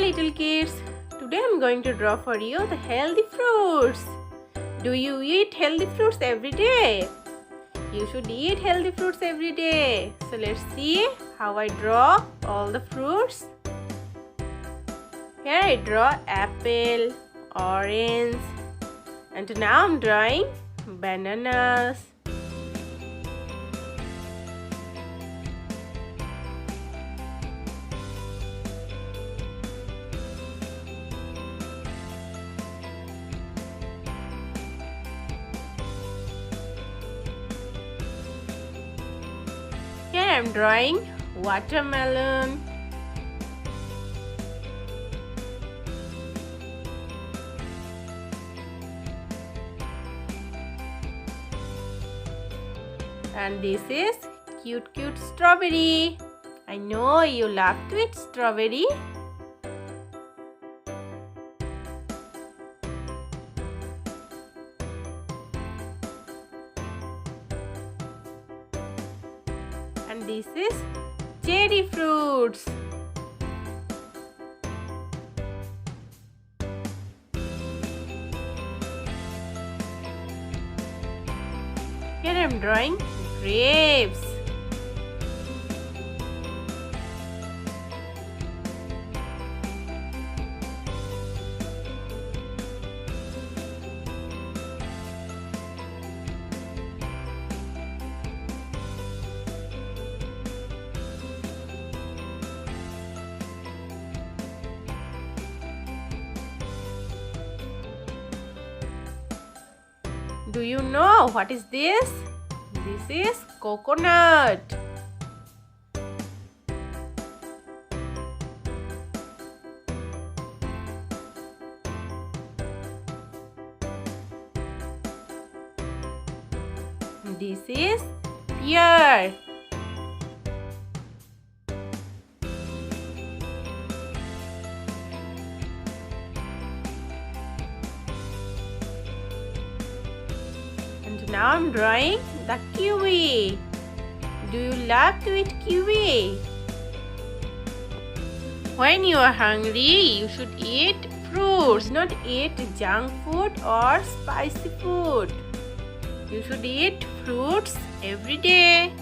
Hi little kids, today I'm going to draw for you the healthy fruits. Do you eat healthy fruits every day? You should eat healthy fruits every day. So let's see how I draw all the fruits. Here I draw apple, orange, and now I'm drawing bananas. Here I am drawing watermelon. And this is cute strawberry. I know you love to eat strawberry. And this is cherry fruits. Here I am drawing grapes. Do you know what is this? This is coconut. This is pear. And now I'm drawing the kiwi. Do you love to eat kiwi? When you are hungry, you should eat fruits, not eat junk food or spicy food. You should eat fruits every day.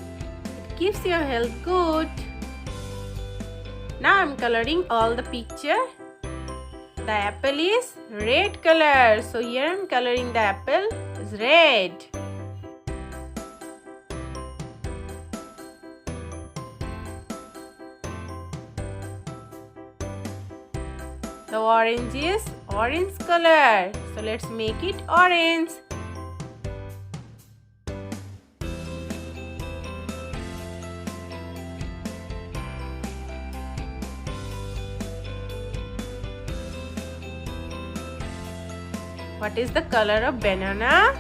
It keeps your health good. Now I'm coloring all the picture. The apple is red color. So here I'm coloring the apple is red. The orange is orange color. So let's make it orange. What is the color of banana?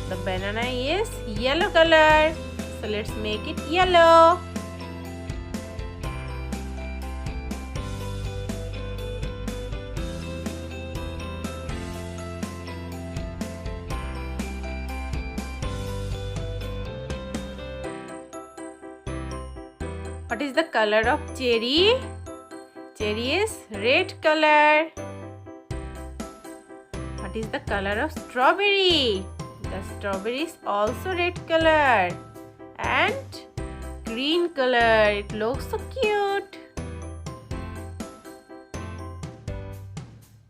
The banana is yellow color. So let's make it yellow. What is the color of cherry? Cherry is red color. What is the color of strawberry? The strawberry is also red color and green color. It looks so cute.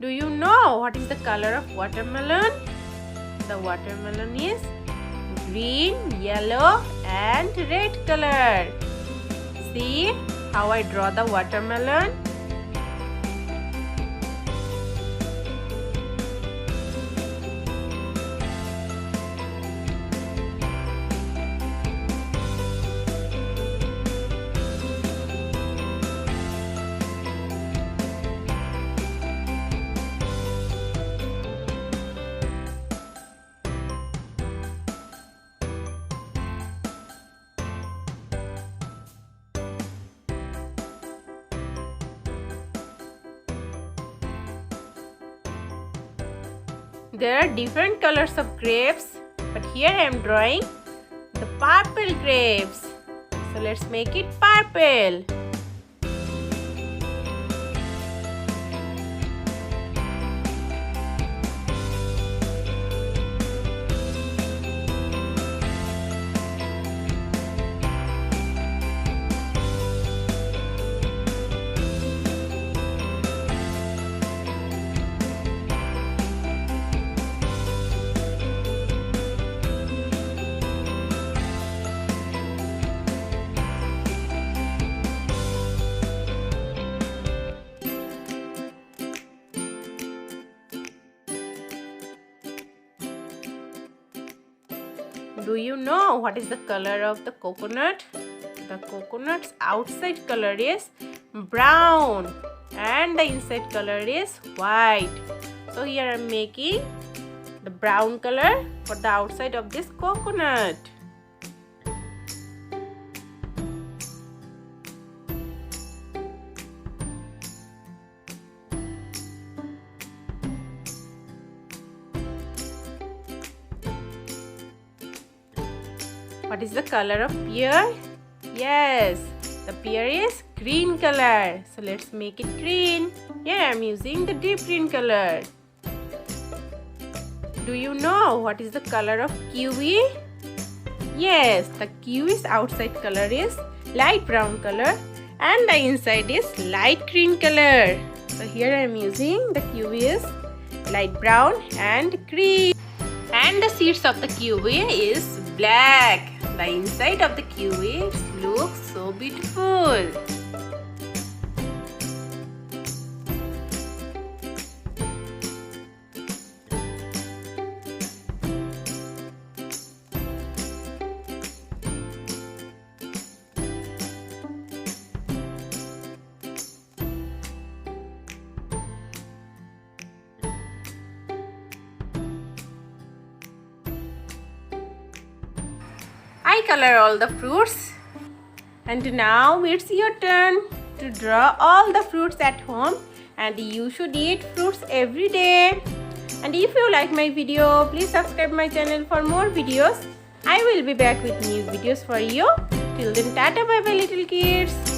Do you know what is the color of watermelon? The watermelon is green, yellow and red color. See how I draw the watermelon? There are different colors of grapes, but here I am drawing the purple grapes. So let's make it purple. Do you know what is the color of the coconut? The coconut's outside color is brown and the inside color is white. So here I am making the brown color for the outside of this coconut. What is the color of pear? Yes, the pear is green color. So let's make it green. Here I am using the deep green color. Do you know what is the color of kiwi? Yes, the kiwi's outside color is light brown color and the inside is light green color. So here I am using the kiwi is light brown and green. And the seeds of the kiwi is black. The inside of the kiwi looks so beautiful. I color all the fruits, and now it's your turn to draw all the fruits at home, and you should eat fruits every day. And if you like my video, please subscribe my channel for more videos. I will be back with new videos for you. Till then, tata bye bye little kids.